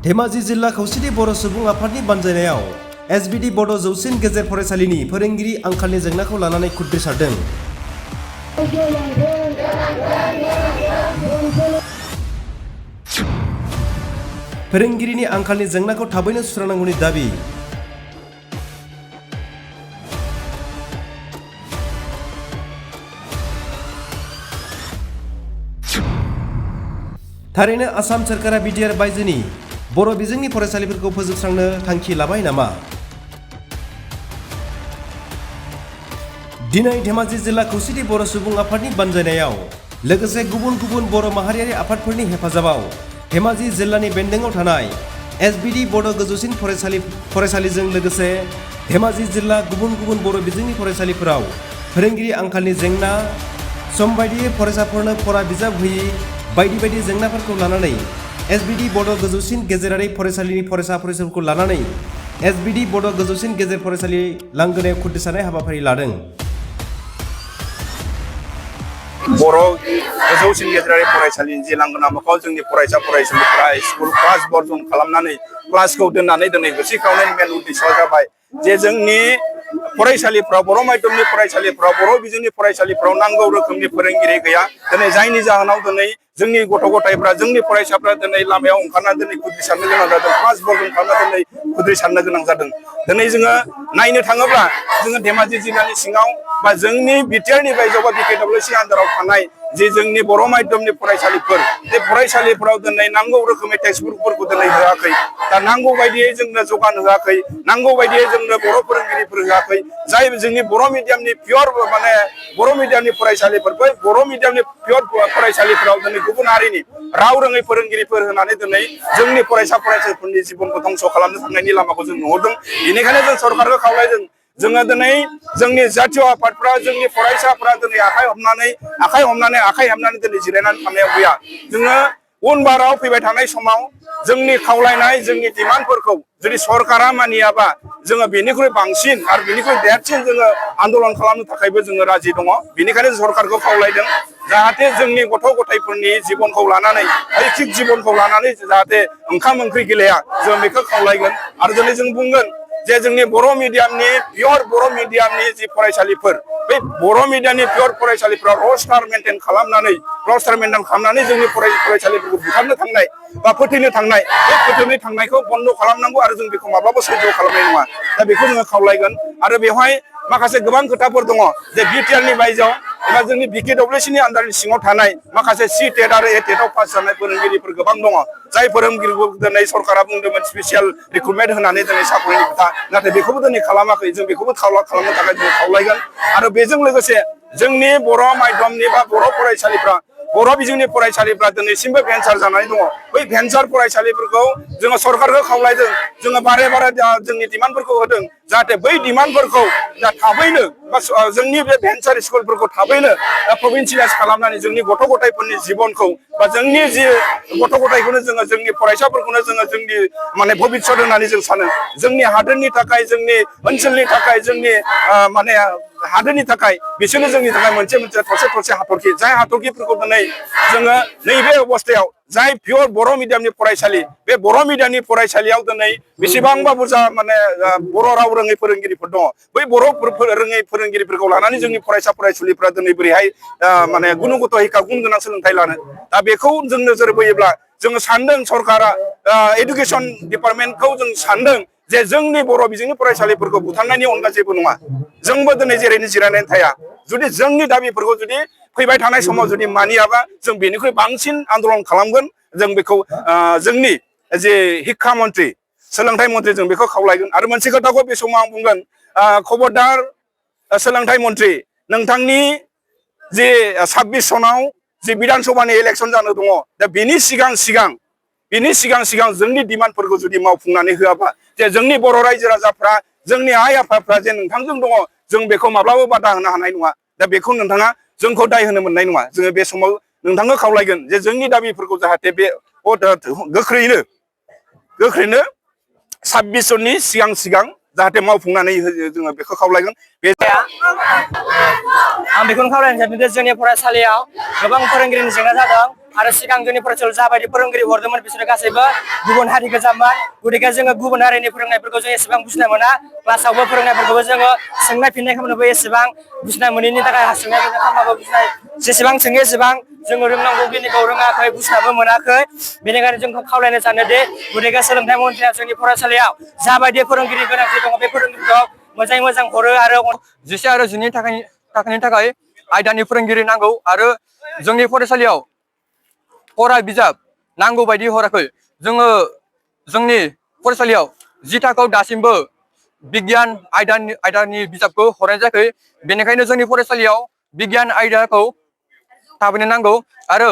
धेमाजि जिल्ला खौसेथि बर' सुबुं आफादनि बानजायनायाव एसबिडि बड' जौसिन गेजेर फरायसालिनि फोरोंगिरि आंखालनि जेंनाखौ लानानै खुद्रिसारदों। फोरोंगिरिनि आंखालनि जेंनाखौ थाबैनो सुस्रांनांगौनि दाबि। थारैनो आसाम सोरखारा बिटिआर बायजोनि बर' बिजोंनि फरायसालिफोरखौ फोजोबस्रांनो थांखि लाबाय नामा? दिनै धेमाजि जिल्ला खौसेथि बर' सुबुं आफादनि बानजायनायाव लोगोसे गुबुन गुबुन बर' माहारियारि आफादफोरनि हेफाजाबाव धेमाजि जिल्लानि बेन्दोंआव थानाय एसबिडि बड' गोजौसिन फरायसालिजों लोगोसे धेमाजि जिल्ला गुबुन गुबुन बर' बिजोंनि फरायसालिफोराव फोरोंगिरि आंखालनि जेंना, सम बायदियै फरायसाफोरनो फरा बिजाब होयि बायदि बायदि जेंनाफोरखौ लानानै एसबिडि बड' गोजौसिन गेजेरारि फरायसालिनि फरायसा फरायसुलिफोरखौ लानानै एसबिडि बड' गोजौसिन गेजेर फरायसालि लांगोनायाव खुद्रिसारनाय हाबाफारि लादों। बर' गोजौसिन गेजेरारि फरायसालिनि जि लांगोना मोखाङाव जोंनि फरायसा फरायसुलिफोरा स्कुल क्लास बर्जन खालामनानै क्लासखौ दोननानै दिनै होसिख्रावनायनि मेन उद्देश्यआ जाबाय जे जोंनि फरायसालिफ्राव बर' माध्यमनि फरायसालिफ्राव बर' बिजोंनि फरायसालिफ्राव नांगौ रोखोमनि फोरोंगिरि गैया। दिनै जायनि जाहोनाव दिनै जोंनि गथ' गथायफ्रा जोंनि फरायसाफ्रा दिनै लामायाव ओंखारना दिनै खुद्रिसारनो गोनां जादों, क्लास बर्जन खालामना दिनै खुद्रिसारनो गोनां जादों। दिनै जोङो नायनो थाङोब्ला जोङो धेमाजि जिल्लानि सिङाव बा जोंनि बिटिआरनि बायजोआव बा बिकेडब्लिउसि आन्दाराव थानाय जे जोंनि बर' माध्यमनि फरायसालिफोर बे फरायसालिफोराव दिनै नांगौ रोखोमनि टेक्सटबुकफोरखौ दिनै होआखै। दा नांगौ बायदियै जोंनो जगान होआखै, नांगौ बायदियै जोंनो बर' फोरोंगिरिफोर होआखै। जाय जोंनि बर' मिडियामनि पियर माने बर' मिडियामनि फरायसालिफोर बै बर' मिडियामनि पियर फरायसालिफोराव दिनै गुबुन हारिनि राव रोङै फोरोंगिरिफोर होनानै दिनै जोंनि फरायसा फरायसालिफोरनि जिबनखौ धंस' खालामनो थांनायनि लामाखौ जों नुहुरदों। बेनिखायनो जों सरकारखौ खावलायदों जोङो दिनै जोंनि जातीय आफादफ्रा जोंनि फरायसाफ्रा दिनै आखाइ हमनानै दिनै जिरायनानै थानायाव गैया। जोङो उन बाराव फैबाय थानाय समाव जोंनि खावलायनाय जोंनि डिमान्डफोरखौ जुदि सरकारा मानियाबा जोङो बेनिख्रुइ बांसिन आरो बेनिख्रुइ देरसिन जोङो आन्दलन खालामनो थाखायबो जोङो राजि दङ। बेनिखायनो सरकारखौ खावलायदों जाहाथे जोंनि गथ' गथायफोरनि जिबनखौ लानानै ऐखिक जिबनखौ लानानै जाहाथे ओंखाम ओंख्रि गेलेया जों बेखौ खावलायगोन। आरो दिनै जों बुंगोन जे जोंनि बर' मिडियामनि पियर बर' मिडियामनि जि फरायसालिफोर बे बर' मिडियामनि पियर फरायसालिफ्राव रस्टार मेनटेन खालामनानै जोंनि फरायसालिफोरखौ बुथारनो थांनाय बा फोथैनो थांनाय बे फोथैनो थांनायखौ बन्द' खालामनांगौ आरो जों बेखौ माब्लाबा सैज' खालामनाय नङा। दा बेखौ जोङो खावलायगोन। आरो बेवहाय माखासे गोबां खोथाफोर दङ जे बिटिआरनि बायजोआव एबा जोंनि बिकेडब्लिउसिनि आन्दारनि सिङाव थानाय माखासे सि टेट आरो ए टेटआव पास जानाय फोरोंगिरिफोर गोबां दङ। जाय फोरोंगिरिखौ दिनै सरकारा बुंदोंमोन स्पेसियेल रिक्रुटमेन्ट होनानै दिनै साख्रिनि खोथा, नाथाय बेखौबो दिनै खालामाखै। जों बेखौबो खालामनो थाखाय जों खावलायगोन। आरो बेजों लोगोसे जोंनि बर' माध्यमनि बा बर' फरायसालिफ्रा बर' बिजोंनि फरायसालिफ्रा दिनैसिमबो भेन्सार जानानै दङ। बै भेन्सार फरायसालिफोरखौ जोङो सरकारखौ खावलायदों, जोङो बारे बारे जोंनि डिमान्डफोरखौ होदों जाहाथे बै डिमान्डफोरखौ थाबैनो बा जोंनि बे भेन्सार स्कुलफोरखौ थाबैनो प्रभिन्सियेलाइज खालामनानै जोंनि गथ' गथायफोरनि जिबनखौ बा जोंनि जि गथ' गथायखौनो जोंनि फरायसाफोरखौनो जोंनि माने भबिष्यत होननानै जों सानो। जोंनि हादोरनि थाखाय, जोंनि ओनसोलनि थाखाय, जोंनि माने हादोरनि थाखाय बिसोरनो जोंनि थाखाय मोनसे थरसे हाथरखि। जाय हाथरखिफोरखौ दिनै जोङो नैबे अबस्थायाव जाय पियर बर' मिडियामनि फरायसालि बे बर' मिडियामनि फरायसालियाव दिनै बेसेबांबा बुरजा माने बर' राव रोङै फोरोंगिरिफोर दङ। बै बर' रोङै फोरोंगिरिफोरखौ लानानै जोंनि फरायसा फरायसुलिफ्रा दिनै बोरैहाय माने गुनगत हिखा गुन गोनां सोलोंथाइ लानो। दा बेखौ जों नोजोर बोयोब्ला जोङो सानदों सरकारा एडुकेसन डिपार्टमेन्टखौ जों सानदों जे जोंनि बर' बिजोंनि फरायसालिफोरखौ बुथारनायनि अनगा जेबो नङा। जोंबो दिनै जेरैनो जिरायनानै थाया। जुदि जोंनि दाबिफोरखौ जुदि फैबाय थानाय समाव जुदि मानियाबा जों बेनिख्रुइ बांसिन आन्दलन खालामगोन। जों बेखौ जोंनि जे हिक्षा मन्त्रि, सोलोंथाइ मन्त्रि जों बेखौ खावलायगोन। आरो मोनसे खोथाखौ बे समाव आं बुंगोन, खबरदार सोलोंथाइ मन्त्रि, नोंथांनि जे 26 सनाव जे बिधान सभानि इलेक्सन जानो दङ, दा बेनि सिगां जोंनि डिमान्डफोरखौ जुदि मावफुंनानै होआबा जे जोंनि बर' रायजो राजाफ्रा, जोंनि आइ आफाफ्रा जे नोंथांजों दङ, जों बेखौ माब्लाबा बादा होनो हानाय नङा। दा बेखौ नोंथाङा जोंखौ दाय होनो मोननाय नङा। जोङो बे समाव नोंथांखौ खावलायगोन जे जोंनि दाबिफोरखौ जाहाथे बे गोख्रैनो 26 सननि सिगां जाहाथे मावफुंनानै होयो, जोङो बेखौ खावलायगोन। आं बेखौनो खावलायनो सानदों जे जोंनि फरायसालियाव गोबां फोरोंगिरिनि जेंना जादों आरो सिगां जोंनि फरायसालियाव जाबायदि फोरोंगिरि हरदोंमोन बिसोरो गासैबो गुबुन हारि गोजामोन गथिखे जोङो गुबुन हारिनि फोरोंनायफोरखौ जों एसेबां बुजिना मोना क्लासावबो फोरोंनायफोरखौबो जोङो सोंनाय फिननाय खालामनोबो एसेबां बुजिना मोनैनि थाखाय सोंनाय फिननाय खालामबाबो बुजिनाय जेसेबां सोङो एसेबां जोङो रोंनांगौ खिनिखौ रोङाखै बुजिनाबो मोनाखै बेनिखायनो जोंखौ खावलायनो सानोदि गथिखे सोलोंथाइ मन्थ्रिया जोंनि फरायसालियाव जाबायदि फोरोंगिरि गोनांथि दङ बे फोरोंगिरिखौ मोजाङै मोजां हरो आरो 10 आरो 12 थाखोनि थाखाय आयदानि फोरोंगिरि नांगौ आरो जोंनि फरायसालियाव फरा बिजाब नांगौ बायदि हराखै जोङो जोंनि फरायसालियाव 10 थाखोआव दासिमबो बिगियान आयदानि बिजाबखौ हरनाय जायाखै बेनिखायनो जोंनि फरायसालियाव बिगियान आयदाखौ थाबैनो नांगौ आरो